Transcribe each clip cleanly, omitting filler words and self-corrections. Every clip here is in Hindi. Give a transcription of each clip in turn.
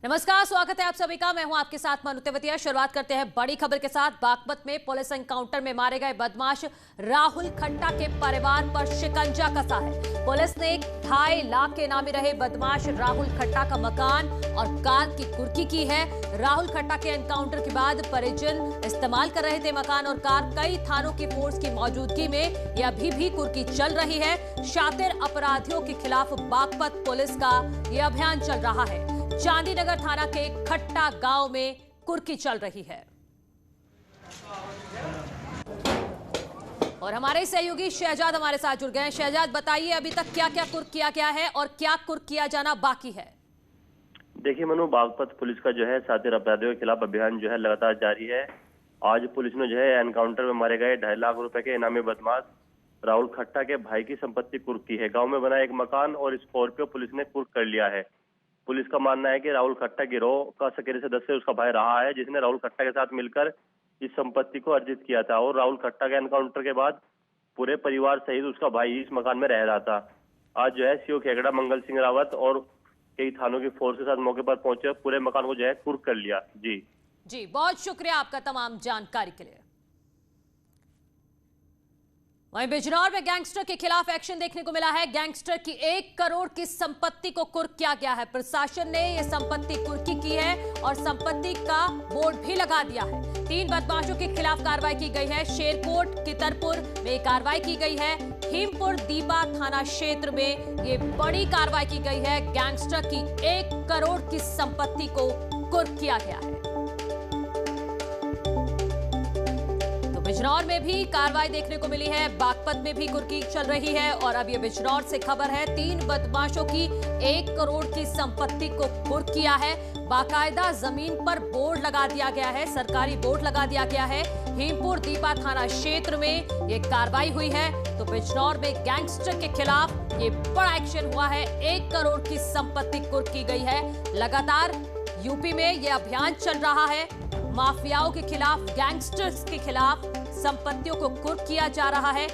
नमस्कार, स्वागत है आप सभी का। मैं हूं आपके साथ मनु तेवतिया। शुरुआत करते हैं बड़ी खबर के साथ। बागपत में पुलिस एनकाउंटर में मारे गए बदमाश राहुल खट्टा के परिवार पर शिकंजा कसा है। पुलिस ने 2.5 लाख के इनामी रहे बदमाश राहुल खट्टा का मकान और कार की कुर्की की है। राहुल खट्टा के एनकाउंटर के बाद परिजन इस्तेमाल कर रहे थे मकान और कार। कई थानों की फोर्स की मौजूदगी में यह अभी भी कुर्की चल रही है। शातिर अपराधियों के खिलाफ बागपत पुलिस का यह अभियान चल रहा है। चांदीनगर थाना के खट्टा गांव में कुर्की चल रही है और हमारे सहयोगी शहजाद हमारे साथ जुड़ गए हैं। शहजाद, बताइए अभी तक क्या क्या कुर्क किया गया है और क्या कुर्क किया जाना बाकी है? देखिए मनु, बागपत पुलिस का जो है शातिर अपराधियों के खिलाफ अभियान जो है लगातार जारी है। आज पुलिस ने जो है एनकाउंटर में मारे गए 2.5 लाख रुपए के इनामी बदमाश राहुल खट्टा के भाई की संपत्ति कुर्क की है। गाँव में बना एक मकान और स्कॉर्पियो पुलिस ने कुर्क कर लिया है। पुलिस का मानना है कि राहुल खट्टा गिरोह का सक्रिय सदस्य उसका भाई रहा है, जिसने राहुल खट्टा के साथ मिलकर इस संपत्ति को अर्जित किया था। और राहुल खट्टा के एनकाउंटर के बाद पूरे परिवार सहित उसका भाई इस मकान में रह रहा था। आज जो है सीओ खेगड़ा मंगल सिंह रावत और कई थानों की फोर्स के साथ मौके पर पहुंचे, पूरे मकान को जो है कुर्क कर लिया। जी, बहुत शुक्रिया आपका तमाम जानकारी के लिए। वहीं बिजनौर में गैंगस्टर के खिलाफ एक्शन देखने को मिला है। गैंगस्टर की 1 करोड़ की संपत्ति को कुर्क किया गया है। प्रशासन ने यह संपत्ति कुर्की की है और संपत्ति का बोर्ड भी लगा दिया है। 3 बदमाशों के खिलाफ कार्रवाई की गई है। शेरकोट कितरपुर में कार्रवाई की गई है। भीमपुर दीपा थाना क्षेत्र में ये बड़ी कार्रवाई की गई है। गैंगस्टर की 1 करोड़ की संपत्ति को कुर्क किया गया है। बिजनौर में भी कार्रवाई देखने को मिली है। बागपत में भी कुर्की चल रही है और अब ये बिजनौर से खबर है। 3 बदमाशों की 1 करोड़ की संपत्ति को कुर्क किया है। बाकायदा जमीन पर बोर्ड लगा दिया गया है, सरकारी बोर्ड लगा दिया गया है। भीमपुर दीपा थाना क्षेत्र में ये कार्रवाई हुई है। तो बिजनौर में गैंगस्टर के खिलाफ ये बड़ा एक्शन हुआ है। 1 करोड़ की संपत्ति कुर्क की गई है। लगातार यूपी में ये अभियान चल रहा है। माफियाओं के खिलाफ, गैंगस्टर्स के खिलाफ संपत्तियों को कुर्क किया जा रहा है।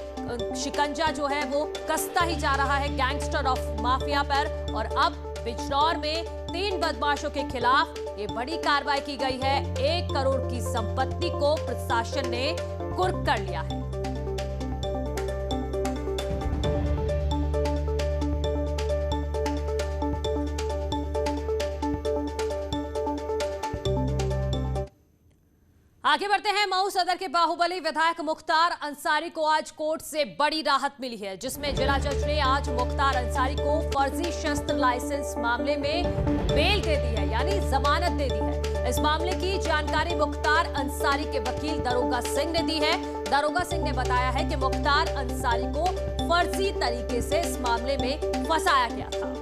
शिकंजा जो है वो कसता ही जा रहा है गैंगस्टर ऑफ माफिया पर। और अब बिजनौर में 3 बदमाशों के खिलाफ ये बड़ी कार्रवाई की गई है। 1 करोड़ की संपत्ति को प्रशासन ने कुर्क कर लिया है। आगे बढ़ते हैं। मऊ सदर के बाहुबली विधायक मुख्तार अंसारी को आज कोर्ट से बड़ी राहत मिली है, जिसमें जिला जज ने आज मुख्तार अंसारी को फर्जी शस्त्र लाइसेंस मामले में बेल दे दी है, यानी जमानत दे दी है। इस मामले की जानकारी मुख्तार अंसारी के वकील दरोगा सिंह ने दी है। दरोगा सिंह ने बताया है कि मुख्तार अंसारी को फर्जी तरीके से इस मामले में फंसाया गया था।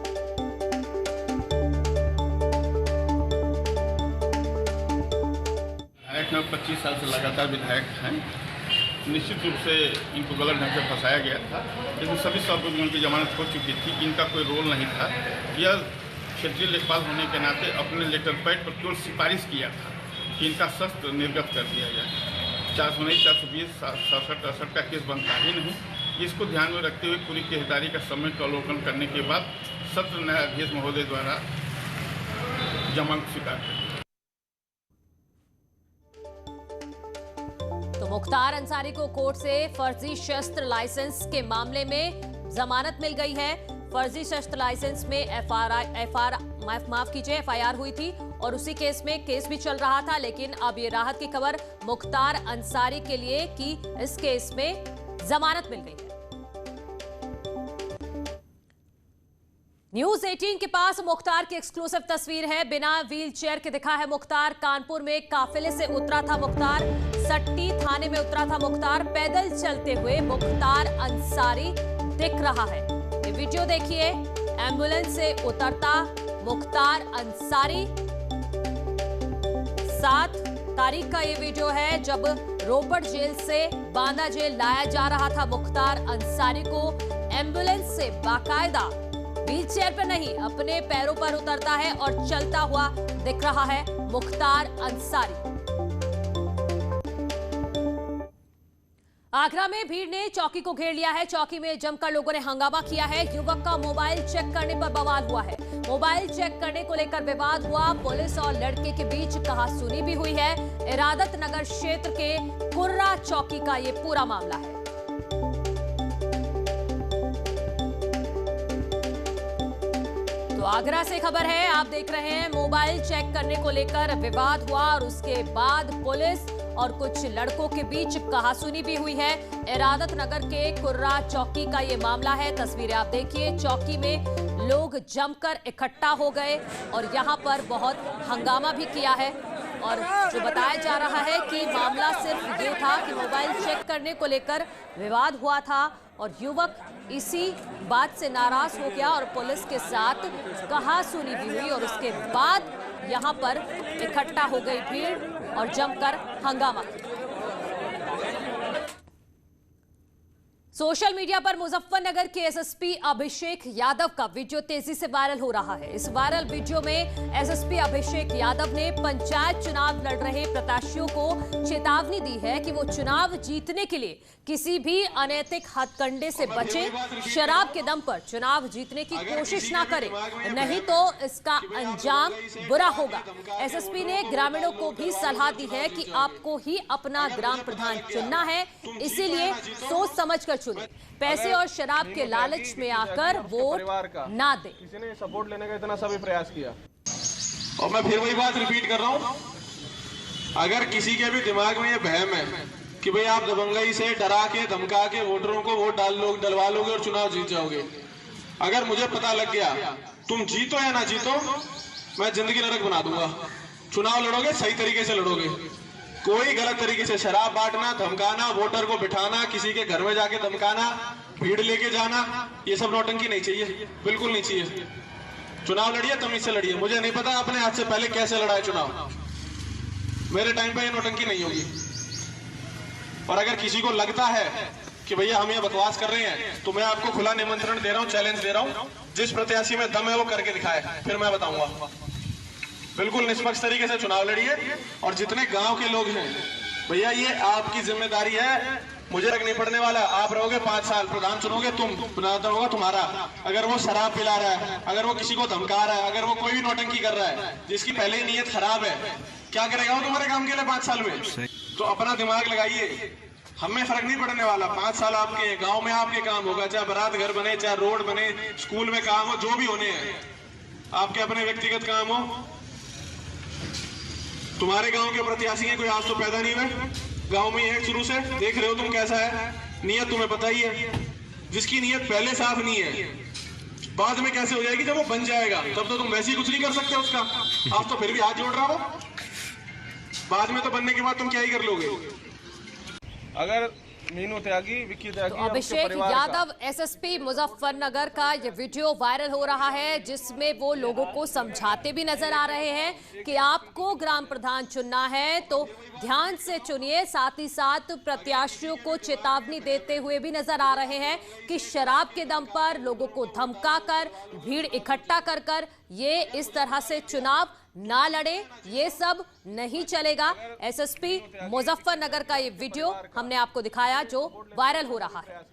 विधायक 25 साल से लगातार विधायक हैं। निश्चित रूप से इनको गलत ढंग से फंसाया गया था, लेकिन सभी सबूत उनकी जमानत हो चुकी थी। इनका कोई रोल नहीं था। यह क्षेत्रीय लेखपाल होने के नाते अपने लेटर पैड पर केवल सिफारिश किया था कि इनका शस्त्र निर्गत कर दिया जाए। 419, 420, 67, 68 का केस बनता ही नहीं। इसको ध्यान में रखते हुए पूरी केसदारी का समय अवलोकन करने के बाद सत्र न्यायाधीश महोदय द्वारा जमानत स्वीकार कर। मुख्तार अंसारी को कोर्ट से फर्जी शस्त्र लाइसेंस के मामले में जमानत मिल गई है। फर्जी शस्त्र लाइसेंस में एफआईआर हुई थी और उसी केस में केस भी चल रहा था। लेकिन अब ये राहत की खबर मुख्तार अंसारी के लिए कि इस केस में जमानत मिल गई है। न्यूज 18 के पास मुख्तार की एक्सक्लूसिव तस्वीर है। बिना व्हील चेयर के दिखा है मुख्तार। कानपुर में काफिले से उतरा था मुख्तार। सट्टी थाने में उतरा था मुख्तार। पैदल चलते हुए मुख्तार अंसारी दिख रहा है। ये वीडियो देखिए। एम्बुलेंस से उतरता मुख्तार अंसारी। 7 तारीख का ये वीडियो है, जब रोपड़ जेल से बांदा जेल लाया जा रहा था मुख्तार अंसारी को। एम्बुलेंस से बाकायदा व्हील चेयर पर नहीं, अपने पैरों पर उतरता है और चलता हुआ दिख रहा है मुख्तार अंसारी। आगरा में भीड़ ने चौकी को घेर लिया है। चौकी में जमकर लोगों ने हंगामा किया है। युवक का मोबाइल चेक करने पर बवाल हुआ है। मोबाइल चेक करने को लेकर विवाद हुआ। पुलिस और लड़के के बीच कहासुनी भी हुई है। इरादत नगर क्षेत्र के कुर्रा चौकी का ये पूरा मामला है। तो आगरा से खबर है, आप देख रहे हैं, मोबाइल चेक करने को लेकर विवाद हुआ और उसके बाद पुलिस और कुछ लड़कों के बीच कहासुनी भी हुई है। इरादत नगर के कुर्रा चौकी का ये मामला है। तस्वीरें आप देखिए, चौकी में लोग जमकर इकट्ठा हो गए और यहाँ पर बहुत हंगामा भी किया है। और जो बताया जा रहा है कि मामला सिर्फ ये था कि मोबाइल चेक करने को लेकर विवाद हुआ था और युवक इसी बात से नाराज हो गया और पुलिस के साथ कहासुनी भी हुई और उसके बाद यहाँ पर इकट्ठा हो गई भीड़ और जमकर हंगामा। सोशल मीडिया पर मुजफ्फरनगर के एसएसपी अभिषेक यादव का वीडियो तेजी से वायरल हो रहा है। इस वायरल वीडियो में एसएसपी अभिषेक यादव ने पंचायत चुनाव लड़ रहे प्रत्याशियों को चेतावनी दी है कि वो चुनाव जीतने के लिए किसी भी अनैतिक हथकंडे से बचे, शराब के दम पर चुनाव जीतने की कोशिश ना करें, नहीं तो इसका अंजाम बुरा होगा। एसएसपी ने ग्रामीणों को भी सलाह दी है कि आपको ही अपना ग्राम प्रधान चुनना है, इसीलिए सोच समझकर चुने, पैसे और शराब के लालच में आकर वोट ना दे। किसी ने सपोर्ट लेने का इतना सा भी प्रयास किया। और मैं फिर वही बात रिपीट कर रहा हूं, अगर किसी के भी दिमाग में ये वहम है कि भाई आप दबंगई से डरा के धमका के वोटरों को वोट डलवा लोगे और चुनाव जीत जाओगे, अगर मुझे पता लग गया तुम जीतो या ना जीतो, मैं जिंदगी नरक बना दूंगा। चुनाव लड़ोगे सही तरीके से लड़ोगे, कोई गलत तरीके से शराब बांटना, धमकाना, वोटर को बिठाना, किसी के घर में जाके धमकाना, भीड़ लेके जाना, ये सब नौटंकी नहीं चाहिए, बिल्कुल नहीं चाहिए। चुनाव लड़िए तमीज से लड़िए। मुझे नहीं पता आपने आज से पहले कैसे लड़ा है चुनाव, मेरे टाइम पे ये नौटंकी नहीं होगी। और अगर किसी को लगता है कि भैया हम ये बकवास कर रहे हैं, तो मैं आपको खुला निमंत्रण दे रहा हूँ, चैलेंज दे रहा हूँ, जिस प्रत्याशी में दम है वो करके दिखाए, फिर मैं बताऊंगा। बिल्कुल निष्पक्ष तरीके से चुनाव लड़िए। और जितने गांव के लोग हैं भैया, ये आपकी जिम्मेदारी है, मुझे फर्क नहीं पड़ने वाला। आप रहोगे 5 साल, प्रधान चुनोगे तुम, प्रधान होगा तुम्हारा। अगर वो शराब पिला रहा है, अगर वो किसी को धमका रहा है, अगर वो कोई भी नौटंकी कर रहा है जिसकी पहले ही नीयत खराब है, क्या करेगा वो तुम्हारे काम के लिए 5 साल में? तो अपना दिमाग लगाइए, हमें फर्क नहीं पड़ने वाला। 5 साल आपके गांव में आपके काम होगा, चाहे बारात घर बने, चाहे रोड बने, स्कूल में काम हो, जो भी होने हैं, आपके अपने व्यक्तिगत काम हो। तुम्हारे गांव के प्रत्याशी हैं, कोई आज तो पैदा नहीं हुए, गांव में है शुरू से, देख रहे हो तुम कैसा है, नियत तुम्हें पता ही है। जिसकी नियत पहले साफ नहीं है, बाद में कैसे हो जाएगी? जब वो बन जाएगा तब तो तुम वैसे ही कुछ नहीं कर सकते उसका। आज तो फिर भी हाथ जोड़ रहा हो, बाद में तो बनने के बाद तुम क्या ही कर लोगे? अगर मीनू त्यागी, विक्की त्यागी, तो अभिषेक यादव एसएसपी मुजफ्फरनगर का ये वीडियो वायरल हो रहा है, जिसमें वो लोगों को समझाते भी नजर आ रहे हैं कि आपको ग्राम प्रधान चुनना है तो ध्यान से चुनिए। साथ ही साथ प्रत्याशियों को चेतावनी देते हुए भी नजर आ रहे हैं कि शराब के दम पर लोगों को धमका कर, भीड़ इकट्ठा कर कर ये इस तरह से चुनाव ना लड़े, ये सब नहीं चलेगा। एसएसपी मुजफ्फरनगर का ये वीडियो हमने आपको दिखाया जो वायरल हो रहा है।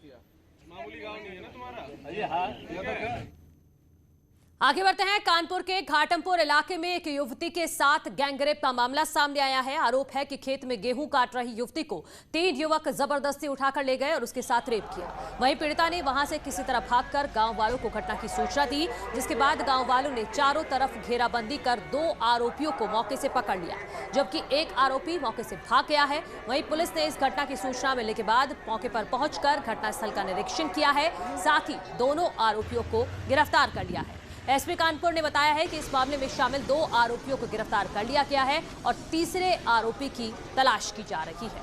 आगे बढ़ते हैं। कानपुर के घाटमपुर इलाके में एक युवती के साथ गैंगरेप का मामला सामने आया है। आरोप है कि खेत में गेहूं काट रही युवती को 3 युवक जबरदस्ती उठाकर ले गए और उसके साथ रेप किया। वहीं पीड़िता ने वहां से किसी तरह भागकर गांव वालों को घटना की सूचना दी, जिसके बाद गांव वालों ने चारों तरफ घेराबंदी कर 2 आरोपियों को मौके से पकड़ लिया, जबकि एक आरोपी मौके से भाग गया है। वहीं पुलिस ने इस घटना की सूचना मिलने के बाद मौके पर पहुंचकर घटनास्थल का निरीक्षण किया है, साथ ही दोनों आरोपियों को गिरफ्तार कर लिया है। एसपी कानपुर ने बताया है कि इस मामले में शामिल 2 आरोपियों को गिरफ्तार कर लिया गया है और तीसरे आरोपी की तलाश की जा रही है।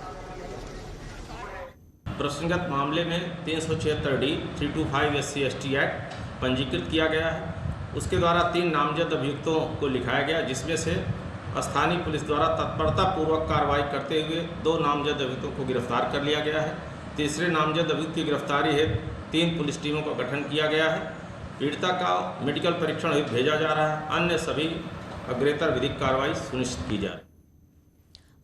प्रसंगत मामले में 376D 325 SC/ST एक्ट पंजीकृत किया गया है। उसके द्वारा 3 नामजद अभियुक्तों को लिखाया गया, जिसमें से स्थानीय पुलिस द्वारा तत्परतापूर्वक कार्रवाई करते हुए 2 नामजद अभियुक्तों को गिरफ्तार कर लिया गया है। तीसरे नामजद अभियुक्त की गिरफ्तारी हेतु 3 पुलिस टीमों का गठन किया गया है। पीड़िता का मेडिकल परीक्षण हेतु भेजा जा रहा है। अन्य सभी अग्रेतर विधिक कार्रवाई सुनिश्चित की जा रही है।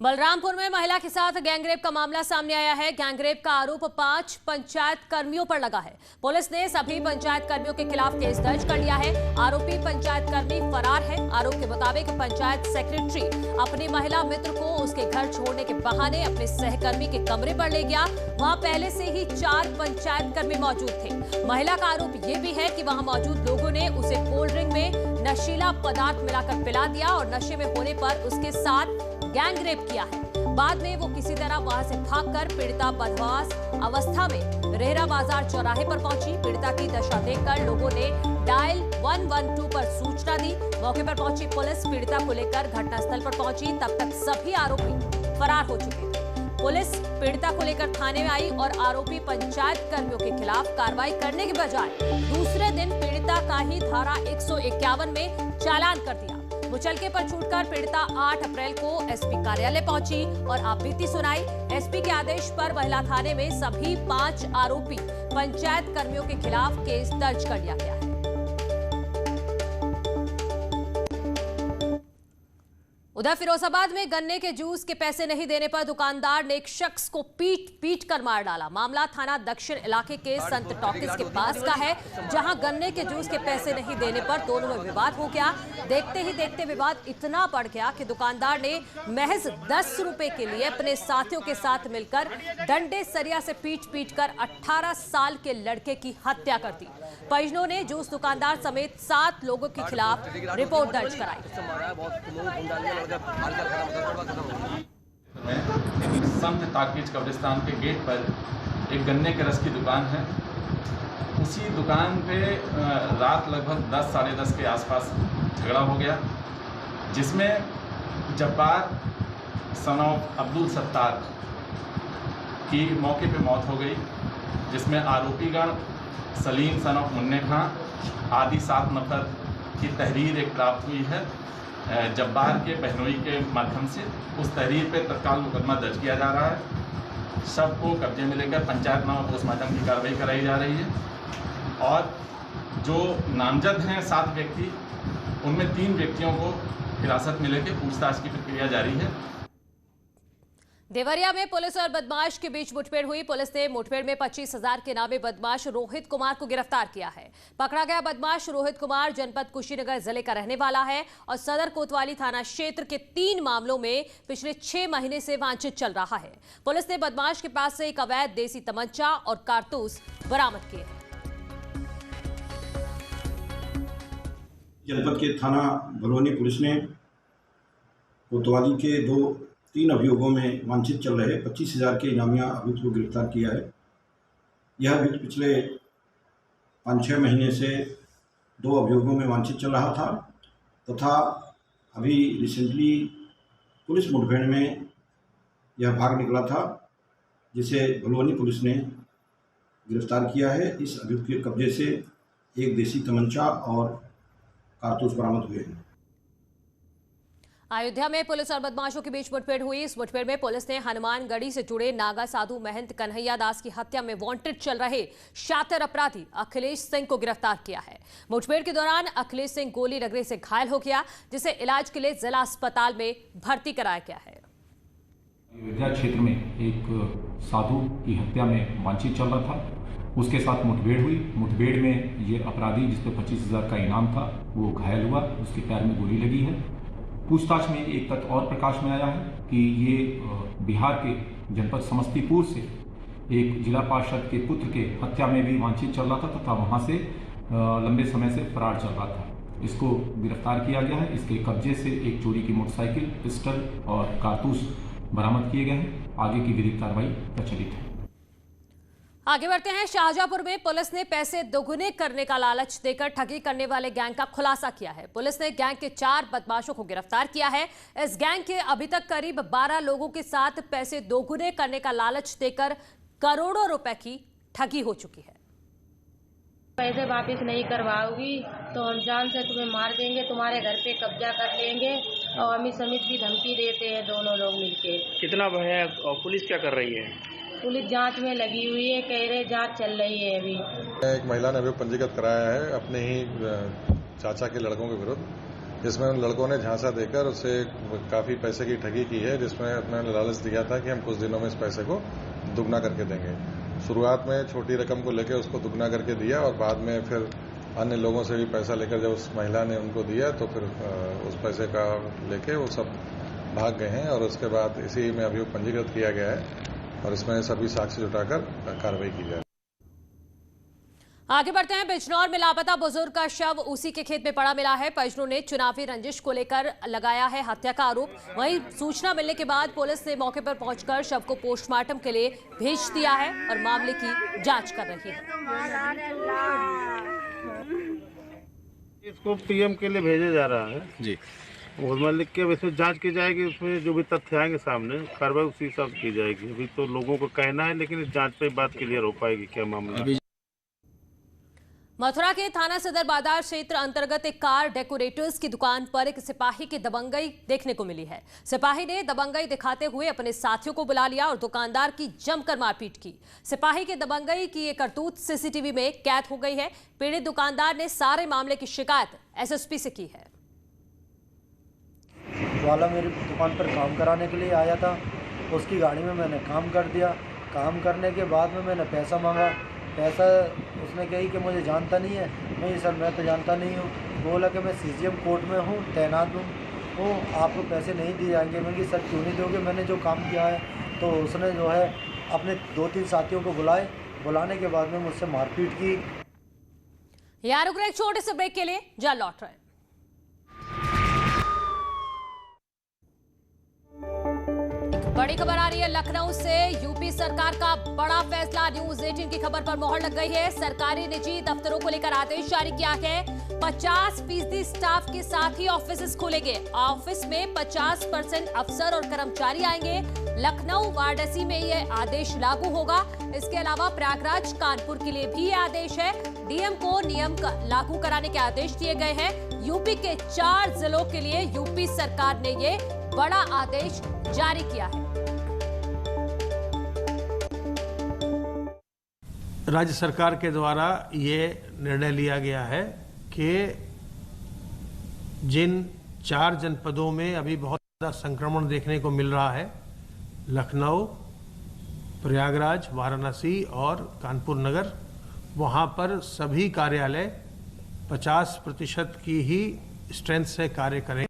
बलरामपुर में महिला के साथ गैंगरेप का मामला सामने आया है। गैंगरेप का आरोप 5 पंचायत कर्मियों पर लगा है। पुलिस ने सभी पंचायत कर्मियों के खिलाफ केस दर्ज कर लिया है। आरोपी पंचायत कर्मी फरार है। आरोप के मुताबिक पंचायत सेक्रेटरी अपनी महिला मित्र को उसके घर छोड़ने के बहाने अपने सहकर्मी के कमरे पर ले गया। वहां पहले से ही 4 पंचायत कर्मी मौजूद थे। महिला का आरोप यह भी है कि वहां मौजूद लोगों ने उसे कोल्ड ड्रिंक में नशीला पदार्थ मिलाकर पिला दिया और नशे में होने पर उसके साथ गैंगरेप किया है। बाद में वो किसी तरह वहां से भागकर पीड़िता बदमाश अवस्था में रेहरा बाजार चौराहे पर पहुंची। पीड़िता की दशा देखकर लोगों ने डायल 112 पर सूचना दी। मौके पर पहुंची पुलिस पीड़िता को लेकर घटनास्थल पर पहुंची। तब तक सभी आरोपी फरार हो चुके थे। पुलिस पीड़िता को लेकर थाने में आई और आरोपी पंचायत कर्मियों के खिलाफ कार्रवाई करने के बजाय दूसरे दिन पीड़िता का ही धारा 151 में चालान कर दिया। मुचलके पर छूटकर पीड़िता 8 अप्रैल को एसपी कार्यालय पहुंची और आपबीती सुनाई। एसपी के आदेश पर महिला थाने में सभी 5 आरोपी पंचायत कर्मियों के खिलाफ केस दर्ज कर लिया गया है। उधर फिरोजाबाद में गन्ने के जूस के पैसे नहीं देने पर दुकानदार ने एक शख्स को पीट कर मार डाला। मामला थाना दक्षिण इलाके के संत टॉकीज के पास का है, जहां गन्ने के जूस के पैसे नहीं देने पर दोनों में विवाद हो गया। देखते ही देखते विवाद इतना बढ़ गया कि दुकानदार ने महज 10 रुपए के लिए अपने साथियों के साथ मिलकर डंडे सरिया से पीट कर 18 साल के लड़के की हत्या कर दी। परिजनों ने जूस दुकानदार समेत 7 लोगों के खिलाफ रिपोर्ट दर्ज कराई। संत टाकीज कब्रिस्तान के गेट पर एक गन्ने के रस की दुकान है। उसी दुकान पे रात लगभग 10 साढ़े 10 के आसपास झगड़ा हो गया, जिसमें जब्बार सन ऑफ अब्दुल सत्तार की मौके पे मौत हो गई, जिसमें आरोपीगण सलीम सन ऑफ मुन्ने खां आदि 7 नफर की तहरीर एक प्राप्त हुई है। जब्बार के बहनोई के माध्यम से उस तहरीर पे तत्काल मुकदमा दर्ज किया जा रहा है। शव को कब्जे में लेकर पंचायतनामा पोस्टमार्टम की कार्रवाई कराई जा रही है और जो नामजद हैं 7 व्यक्ति, उनमें 3 व्यक्तियों को हिरासत में लेकर पूछताछ की प्रक्रिया जारी है। देवरिया में पुलिस और बदमाश के बीच मुठभेड़ हुई। पुलिस ने मुठभेड़ में 25,000 के नामी बदमाश रोहित कुमार को गिरफ्तार किया है। पकड़ा गया बदमाश रोहित कुमार जनपद कुशीनगर जिले का रहने वाला है और सदर कोतवाली थाना क्षेत्र के 3 मामलों में पिछले 6 महीने से वांछित चल रहा है। पुलिस ने बदमाश के पास से एक अवैध देसी तमंचा और कारतूस बरामद किए हैं। जनपद के थाना भलवनी पुलिस ने कोतवाली के 3 अभियोगों में वांछित चल रहे 25,000 के इनामिया अभियुक्त को गिरफ्तार किया है। यह अभियुक्त पिछले 5-6 महीने से 2 अभियोगों में वांछित चल रहा था तथा अभी रिसेंटली पुलिस मुठभेड़ में यह भाग निकला था, जिसे भलवनी पुलिस ने गिरफ्तार किया है। इस अभियुक्त के कब्जे से एक देसी तमंचा और कारतूस बरामद हुए हैं। अयोध्या में पुलिस और बदमाशों के बीच मुठभेड़ हुई। इस मुठभेड़ में पुलिस ने हनुमानगढ़ी से जुड़े नागा साधु महंत कन्हैया दास की हत्या में वांटेड चल रहे शातिर अपराधी अखिलेश सिंह को गिरफ्तार किया है। मुठभेड़ के दौरान अखिलेश सिंह गोली लगने से घायल हो गया, जिसे इलाज के लिए जिला अस्पताल में भर्ती कराया गया है। अयोध्या क्षेत्र में एक साधु की हत्या में वांछित चल रहा था, उसके साथ मुठभेड़ हुई। मुठभेड़ में ये अपराधी जिस पर 25,000 का इनाम था वो घायल हुआ, उसके पैर में गोली लगी है। पूछताछ में एक तथ्य और प्रकाश में आया है कि ये बिहार के जनपद समस्तीपुर से एक जिला पार्षद के पुत्र के हत्या में भी वांछित चल रहा था तथा वहाँ से लंबे समय से फरार चल रहा था। इसको गिरफ्तार किया गया है। इसके कब्जे से एक चोरी की मोटरसाइकिल, पिस्टल और कारतूस बरामद किए गए हैं। आगे की विधिक कार्रवाई प्रचलित है। आगे बढ़ते हैं। शाहजहांपुर में पुलिस ने पैसे दोगुने करने का लालच देकर ठगी करने वाले गैंग का खुलासा किया है। पुलिस ने गैंग के 4 बदमाशों को गिरफ्तार किया है। इस गैंग के अभी तक करीब 12 लोगों के साथ पैसे दोगुने करने का लालच देकर करोड़ों रुपए की ठगी हो चुकी है। पैसे वापस नहीं करवाओगी तो हम जान से तुम्हें मार देंगे, तुम्हारे घर पे कब्जा कर लेंगे और अमित समित भी धमकी देते हैं दोनों लोग मिलके। कितना भय है और पुलिस क्या कर रही है? पुलिस जांच में लगी हुई है, कह रहे जांच चल रही है। अभी एक महिला ने अभियोग पंजीकृत कराया है अपने ही चाचा के लड़कों के विरुद्ध। जिसमें उन लड़कों ने झांसा देकर उससे काफ़ी पैसे की ठगी की है, जिसमें उन्होंने लालच दिया था कि हम कुछ दिनों में इस पैसे को दुगना करके देंगे। शुरुआत में छोटी रकम को लेकर उसको दुगना करके दिया और बाद में फिर अन्य लोगों से भी पैसा लेकर जब उस महिला ने उनको दिया तो फिर उस पैसे का लेके वो सब भाग गए हैं और उसके बाद इसी में अभियोग पंजीकृत किया गया है और इसमें सभी साक्ष्य जुटाकर कार्रवाई की जाए। आगे बढ़ते हैं। बिजनौर में लापता बुजुर्ग का शव उसी के खेत में पड़ा मिला है। परिजनों ने चुनावी रंजिश को लेकर लगाया है हत्या का आरोप। वहीं सूचना मिलने के बाद पुलिस ने मौके पर पहुंचकर शव को पोस्टमार्टम के लिए भेज दिया है और मामले की जांच कर रही है। इसको पीएम के लिए भेजा जा रहा है जी, उसमें लिख के इसमें जांच की जाएगी। उसमें जो भी तथ्य आएंगे सामने कार्रवाई उसी हिसाब से की जाएगी। अभी तो लोगों को कहना है, लेकिन इस जांच पे बात क्लियर हो पाएगी क्या मामला। मथुरा के थाना सदर बाजार क्षेत्र अंतर्गत एक कार डेकोरेटर्स की दुकान पर एक सिपाही की दबंगई देखने को मिली है। सिपाही ने दबंगई दिखाते हुए अपने साथियों को बुला लिया और दुकानदार की जमकर मारपीट की। सिपाही के दबंगई की ये करतूत सीसीटीवी में कैद हो गई है। पीड़ित दुकानदार ने सारे मामले की शिकायत एसएसपी से की है। वाला मेरी दुकान पर काम कराने के लिए आया था, उसकी गाड़ी में मैंने काम कर दिया। काम करने के बाद में मैंने पैसा मांगा। पैसा उसने कही कि मुझे जानता नहीं है। नहीं सर, मैं तो जानता नहीं हूँ। बोला कि मैं सीजीएम कोर्ट में हूँ, तैनात हूँ, आपको पैसे नहीं दिए जाएंगे। मैंने कहा सर क्यों नहीं दोगे, मैंने जो काम किया है। तो उसने जो है अपने 2-3 साथियों को बुलाए। बुलाने के बाद में मुझसे मारपीट की। यहाँ रुक रहे एक छोटे से ब्रेक के लिए, जा लौट रहे। बड़ी खबर आ रही है लखनऊ से। यूपी सरकार का बड़ा फैसला। न्यूज 18 की खबर पर मोहर लग गई है। सरकारी निजी दफ्तरों को लेकर आदेश जारी किया है। 50% स्टाफ के साथ ही ऑफिस खुलेंगे। ऑफिस में 50% अफसर और कर्मचारी आएंगे। लखनऊ वाराणसी में यह आदेश लागू होगा। इसके अलावा प्रयागराज कानपुर के लिए भी यह आदेश है। डीएम को नियम लागू कराने के आदेश दिए गए हैं। यूपी के 4 जिलों के लिए यूपी सरकार ने ये बड़ा आदेश जारी किया है। राज्य सरकार के द्वारा ये निर्णय लिया गया है कि जिन 4 जनपदों में अभी बहुत ज़्यादा संक्रमण देखने को मिल रहा है, लखनऊ, प्रयागराज, वाराणसी और कानपुर नगर, वहाँ पर सभी कार्यालय 50% की ही स्ट्रेंथ से कार्य करेंगे।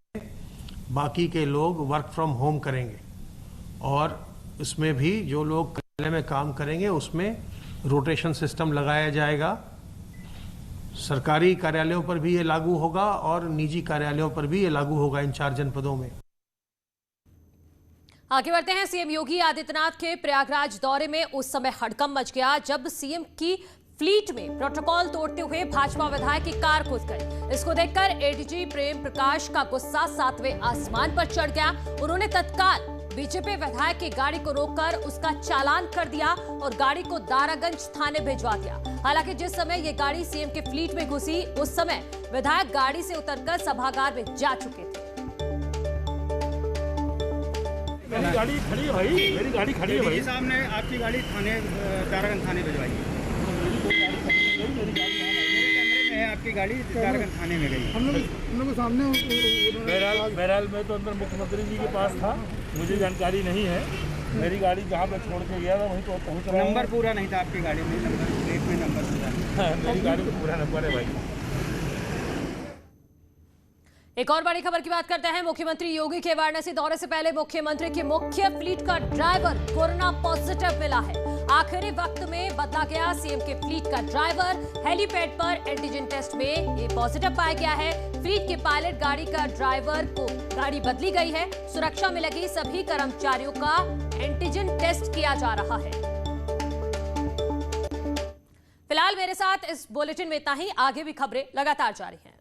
बाकी के लोग वर्क फ्रॉम होम करेंगे और इसमें भी जो लोग कार्यालय में काम करेंगे उसमें रोटेशन सिस्टम लगाया जाएगा। सरकारी कार्यालयों पर भी ये लागू होगा और निजी कार्यालयों पर भी ये लागू होगा इन 4 जनपदों में। आगे बढ़ते हैं। सीएम योगी आदित्यनाथ के प्रयागराज दौरे में उस समय हड़कंप मच गया जब सीएम की फ्लीट में प्रोटोकॉल तोड़ते हुए भाजपा विधायक की कार घुस गई। इसको देखकर एडीजी प्रेम प्रकाश का गुस्सा 7वें आसमान पर चढ़ गया। उन्होंने तत्काल बीजेपी विधायक की गाड़ी को रोककर उसका चालान कर दिया और गाड़ी को दारागंज थाने भिजवा दिया। हालांकि जिस समय ये गाड़ी सीएम के फ्लीट में घुसी उस समय विधायक गाड़ी से उतरकर सभागार में जा चुके थे। मेरी गाड़ी खड़ी है भाई, मेरी गाड़ी खड़ी है भाई। साहब ने आपकी गाड़ी थाने दारागंज थाने भिजवाई है। आपकी गाड़ी दारागंज थाने में गई। हम लोग सामने बहरहाल मैं तो अंदर मुख्यमंत्री जी के पास था, मुझे जानकारी नहीं है। मेरी गाड़ी जहाँ मैं छोड़ के गया था वहीं तो पहुँच रहा हूँ। नंबर पूरा नहीं था आपकी गाड़ी में, प्लेट में नंबर पूरा। मेरी गाड़ी में पूरा नंबर है भाई। एक और बड़ी खबर की बात करते हैं। मुख्यमंत्री योगी के वाराणसी दौरे से पहले मुख्यमंत्री की मुख्य फ्लीट का ड्राइवर कोरोना पॉजिटिव मिला है। आखिरी वक्त में बदला गया सीएम के फ्लीट का ड्राइवर। हेलीपैड पर एंटीजन टेस्ट में ये पॉजिटिव पाया गया है। फ्लीट के पायलट गाड़ी का ड्राइवर को गाड़ी बदली गई है। सुरक्षा में लगी सभी कर्मचारियों का एंटीजन टेस्ट किया जा रहा है। फिलहाल मेरे साथ इस बुलेटिन में इतना ही। आगे भी खबरें लगातार जारी हैं।